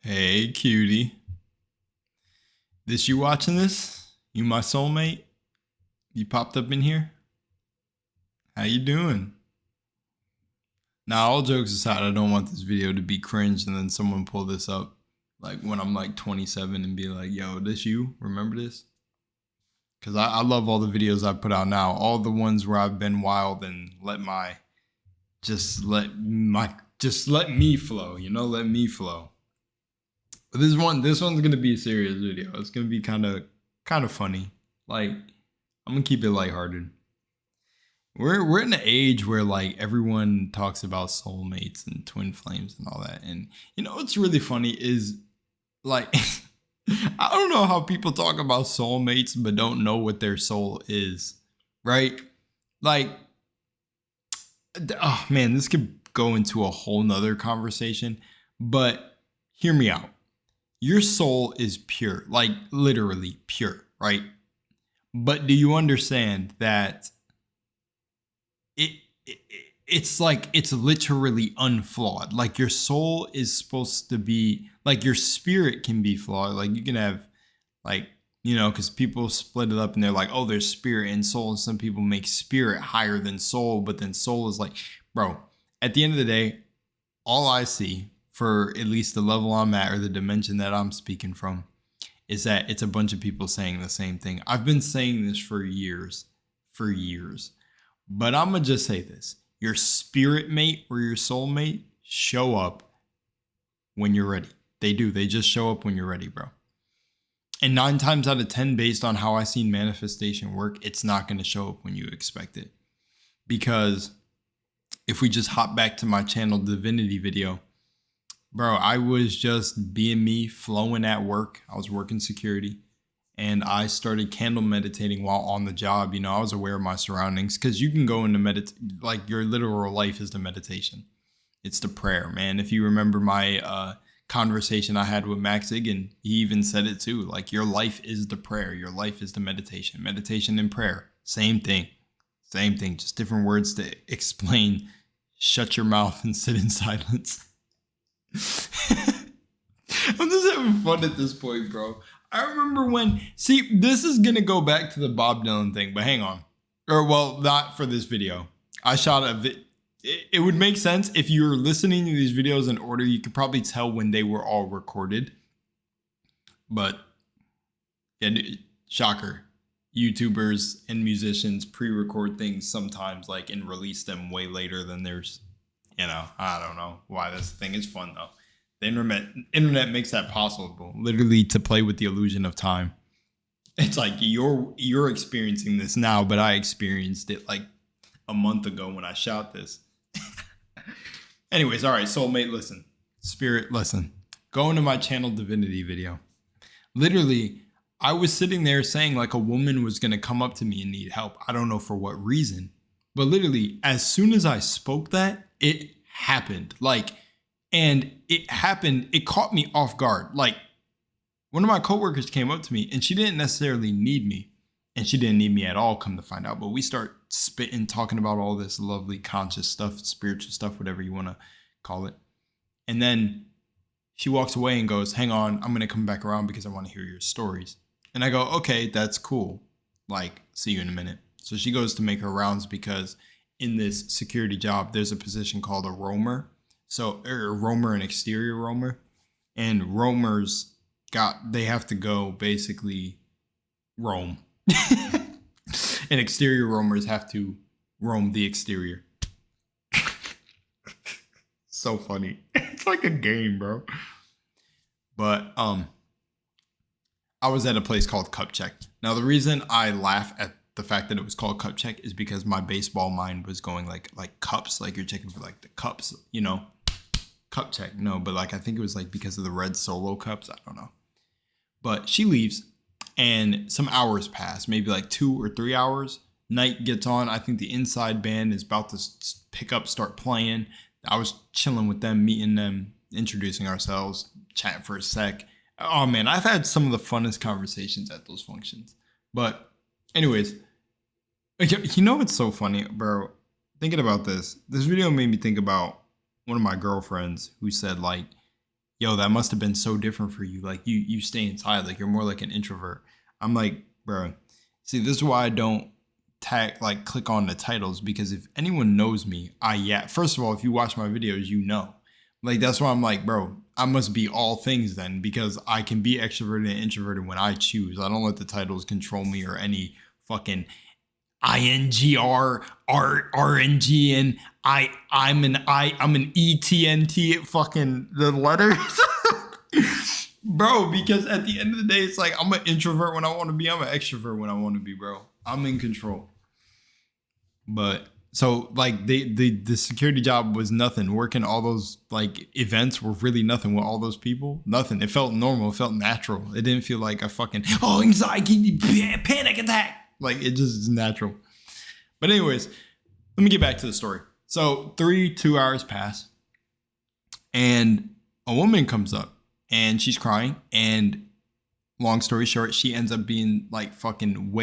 Hey, cutie. This you watching this? You my soulmate? You popped up in here? How you doing? Now, all jokes aside, I don't want this video to be cringe and then someone pull this up like when I'm like 27 and be like, yo, this you? Remember this? Because I love all the videos I put out now. All the ones where I've been wild and just let me flow, let me flow. But this one's gonna be a serious video. It's gonna be kind of funny. Like, I'm gonna keep it lighthearted. We're in an age where like everyone talks about soulmates and twin flames and all that. And what's really funny is like I don't know how people talk about soulmates but don't know what their soul is, right? Like, oh man, this could go into a whole nother conversation, but hear me out. Your soul is pure, like literally pure, right? But do you understand that it, it it's like it's literally unflawed? Like your soul is supposed to be like your spirit can be flawed. Like you can have like, because people split it up and they're like, oh, there's spirit and soul. And some people make spirit higher than soul, but then soul is like, bro, at the end of the day, all I see for at least the level I'm at or the dimension that I'm speaking from is that it's a bunch of people saying the same thing. I've been saying this for years. But I'm going to just say this. Your spirit mate or your soulmate show up when you're ready. They do. They just show up when you're ready, bro. And 9 times out of 10, based on how I've seen manifestation work, it's not going to show up when you expect it. Because if we just hop back to my channel divinity video, bro, I was just being me, flowing at work. I was working security and I started candle meditating while on the job. I was aware of my surroundings because you can go into like your literal life is the meditation. It's the prayer, man. If you remember my conversation I had with Max Igan, he even said it too. Like your life is the prayer. Your life is the meditation. Meditation and prayer. Same thing. Just different words to explain. Shut your mouth and sit in silence. I'm just having fun at this point, bro. I remember this is gonna go back to the Bob Dylan thing, but hang on. Or well, not for this video. I shot it would make sense if you were listening to these videos in order. You could probably tell when they were all recorded. But yeah, shocker. YouTubers and musicians pre-record things sometimes like and release them way later than theirs. I don't know why this thing is fun though. The internet makes that possible, literally to play with the illusion of time. It's like you're experiencing this now, but I experienced it like a month ago when I shot this. Anyways, all right, soulmate, listen. Spirit, listen. Go into my channel divinity video. Literally, I was sitting there saying like a woman was going to come up to me and need help. I don't know for what reason. But literally, as soon as I spoke that, it happened. And it happened. It caught me off guard. Like, one of my coworkers came up to me and she didn't necessarily need me. And she didn't need me at all, come to find out. But we start spitting, talking about all this lovely conscious stuff, spiritual stuff, whatever you want to call it. And then she walks away and goes, hang on, I'm going to come back around because I want to hear your stories. And I go, okay, that's cool. Like, see you in a minute. So she goes to make her rounds because in this security job, there's a position called a roamer. So a roamer, an exterior roamer. And roamers they have to go basically roam. And exterior roamers have to roam the exterior. So funny. It's like a game, bro. But I was at a place called Cup Check. Now the reason I laugh at the fact that it was called Cup Check is because my baseball mind was going like cups, like you're checking for like the cups, Cup Check. No, but like I think it was like because of the red Solo cups. I don't know. But she leaves and some hours pass, maybe like 2 or 3 hours. Night gets on. I think the inside band is about to pick up, start playing. I was chilling with them, meeting them, introducing ourselves, chatting for a sec. Oh man, I've had some of the funnest conversations at those functions. But anyways, what's so funny, bro? Thinking about this video made me think about one of my girlfriends who said like, yo, that must have been so different for you. Like you stay inside, like you're more like an introvert. I'm like, bro, see, this is why I don't click on the titles, because if anyone knows me, first of all, if you watch my videos, you know. Like, that's why I'm like, bro, I must be all things then, because I can be extroverted and introverted when I choose. I don't let the titles control me, or any fucking INGR, RNG, and I'm an ETNT fucking the letters. Bro, because at the end of the day, it's like, I'm an introvert when I want to be, I'm an extrovert when I want to be, bro. I'm in control. But so like the security job was nothing. Working all those like events were really nothing with all those people. Nothing. It felt normal. It felt natural. It didn't feel like a fucking anxiety, panic attack. Like, it just is natural. But anyways, let me get back to the story. So 2 hours pass, and a woman comes up, and she's crying. And long story short, she ends up being like fucking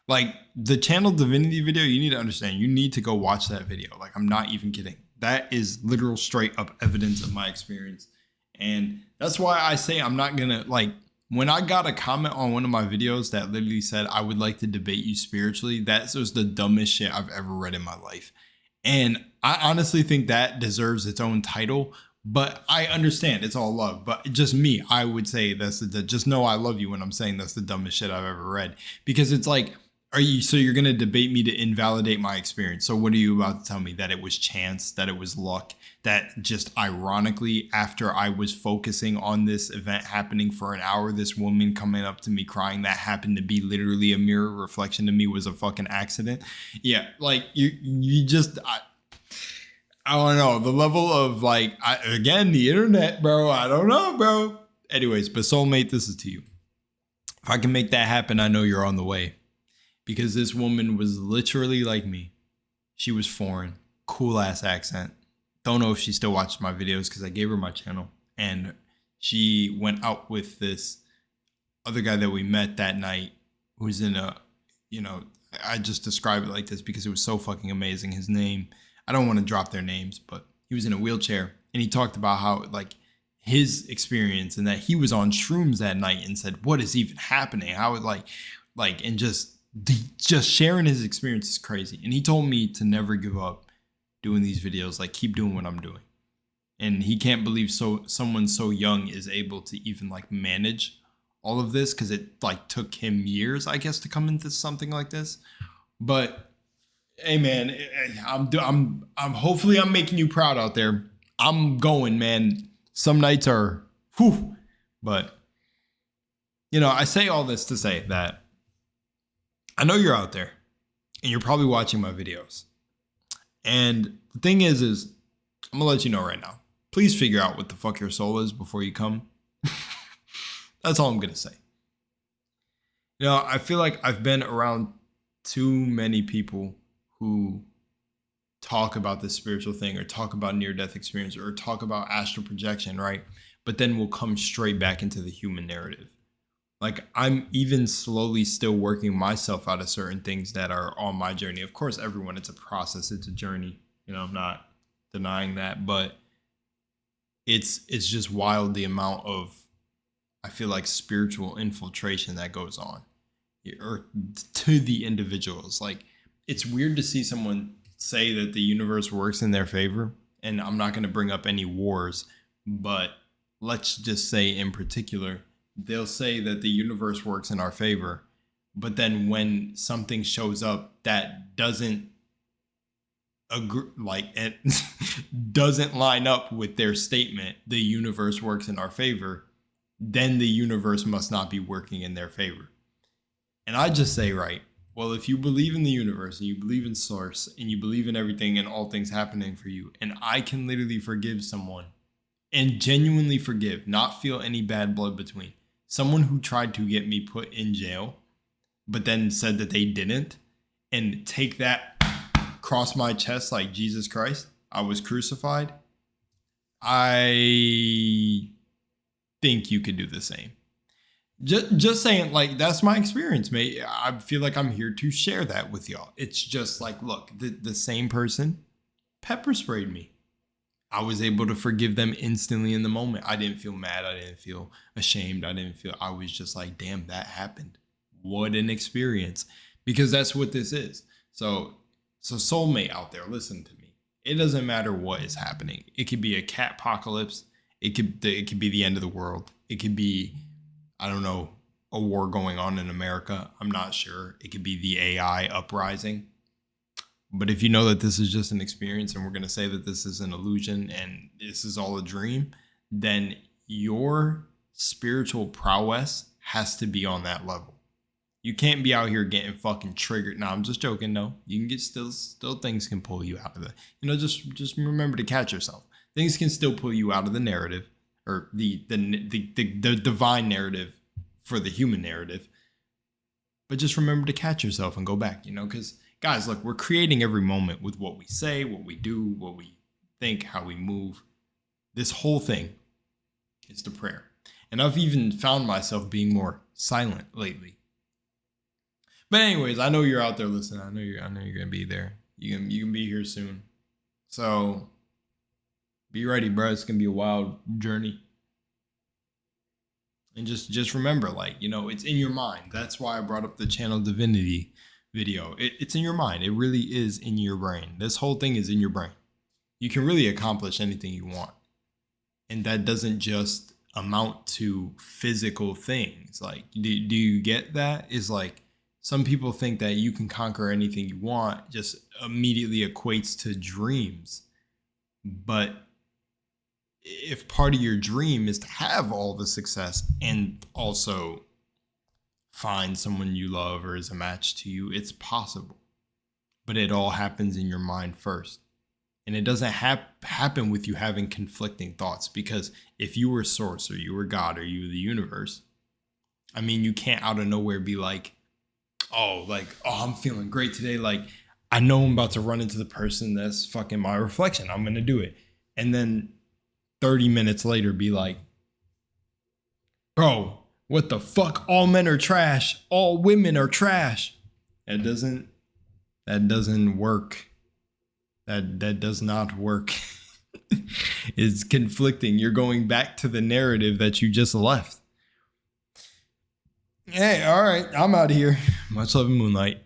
like the Channel Divinity video. You need to understand, you need to go watch that video. Like, I'm not even kidding. That is literal straight up evidence of my experience. And that's why I say I'm not gonna, like, when I got a comment on one of my videos that literally said, I would like to debate you spiritually, that was the dumbest shit I've ever read in my life. And I honestly think that deserves its own title. But I understand it's all love. But just me, I would say just know I love you when I'm saying that's the dumbest shit I've ever read. Because it's like, you're going to debate me to invalidate my experience. So what are you about to tell me? That it was chance, that it was luck, that just ironically, after I was focusing on this event happening for an hour, this woman coming up to me crying, that happened to be literally a mirror reflection to me, was a fucking accident. Yeah, like you just... I don't know, the level of like, again, the internet, bro. I don't know, bro. Anyways, but Soulmate, this is to you. If I can make that happen, I know you're on the way. Because this woman was literally like me. She was foreign, cool ass accent. Don't know if she still watches my videos, because I gave her my channel. And she went out with this other guy that we met that night, who's in a, I just describe it like this because it was so fucking amazing. His name, I don't want to drop their names, but he was in a wheelchair, and he talked about how, like, his experience, and that he was on shrooms that night, and said, what is even happening? How it and just sharing his experience is crazy. And he told me to never give up doing these videos, like, keep doing what I'm doing. And he can't believe someone so young is able to even like manage all of this, because it like took him years, I guess, to come into something like this. But hey, man, I'm hopefully I'm making you proud out there. I'm going, man. Some nights are, whew. But, I say all this to say that I know you're out there, and you're probably watching my videos. And the thing is I'm gonna let you know right now. Please figure out what the fuck your soul is before you come. That's all I'm gonna say. I feel like I've been around too many people who talk about this spiritual thing, or talk about near-death experience, or talk about astral projection, right? But then we'll come straight back into the human narrative. Like, I'm even slowly still working myself out of certain things that are on my journey. Of course, everyone, it's a process, it's a journey. I'm not denying that, but it's just wild the amount of, I feel like, spiritual infiltration that goes on, or to the individuals. Like, it's weird to see someone say that the universe works in their favor. And I'm not going to bring up any wars, but let's just say in particular, they'll say that the universe works in our favor. But then when something shows up that doesn't agree, like, it doesn't line up with their statement, the universe works in our favor, then the universe must not be working in their favor. And I just say, right, well, if you believe in the universe, and you believe in source, and you believe in everything and all things happening for you, and I can literally forgive someone, and genuinely forgive, not feel any bad blood between, someone who tried to get me put in jail, but then said that they didn't, and take that, cross my chest like Jesus Christ, I was crucified, I think you could do the same. Just saying, like, that's my experience, mate. I feel like I'm here to share that with y'all. It's just like, look, the same person pepper sprayed me. I was able to forgive them instantly in the moment. I didn't feel mad. I didn't feel ashamed. I was just like, damn, that happened. What an experience. Because that's what this is. So soulmate out there, listen to me. It doesn't matter what is happening. It could be a cat apocalypse. It could be the end of the world. It could be, I don't know, a war going on in America. I'm not sure. It could be the AI uprising. But if you know that this is just an experience and we're going to say that this is an illusion and this is all a dream, then your spiritual prowess has to be on that level. You can't be out here getting fucking triggered. No, I'm just joking. No, you can get still things can pull you out of it. You know, just remember to catch yourself. Things can still pull you out of the narrative or the divine narrative for the human narrative. But just remember to catch yourself and go back, you know, because guys, look, we're creating every moment with what we say, what we do, what we think, how we move. This whole thing is the prayer. And I've even found myself being more silent lately. But anyways, I know you're out there listening. I know you're gonna be there. You can be here soon. So be ready, bro. It's gonna be a wild journey. And just remember, like, you know, it's in your mind. That's why I brought up the channel divinity video. It's in your mind. It really is in your brain. This whole thing is in your brain. You can really accomplish anything you want. And that doesn't just amount to physical things. Like, do you get that? Is like, some people think that you can conquer anything you want, just immediately equates to dreams. But if part of your dream is to have all the success and also find someone you love or is a match to you, it's possible. But it all happens in your mind first. And it doesn't happen with you having conflicting thoughts, because if you were source or you were God or you were the universe, I mean, you can't out of nowhere be like, oh, I'm feeling great today. Like, I know I'm about to run into the person that's fucking my reflection. I'm going to do it. And then 30 minutes later be like, bro, what the fuck? All men are trash. All women are trash. That doesn't work. That does not work. It's conflicting. You're going back to the narrative that you just left. Hey, all right. I'm out of here. Much love and Moonlight.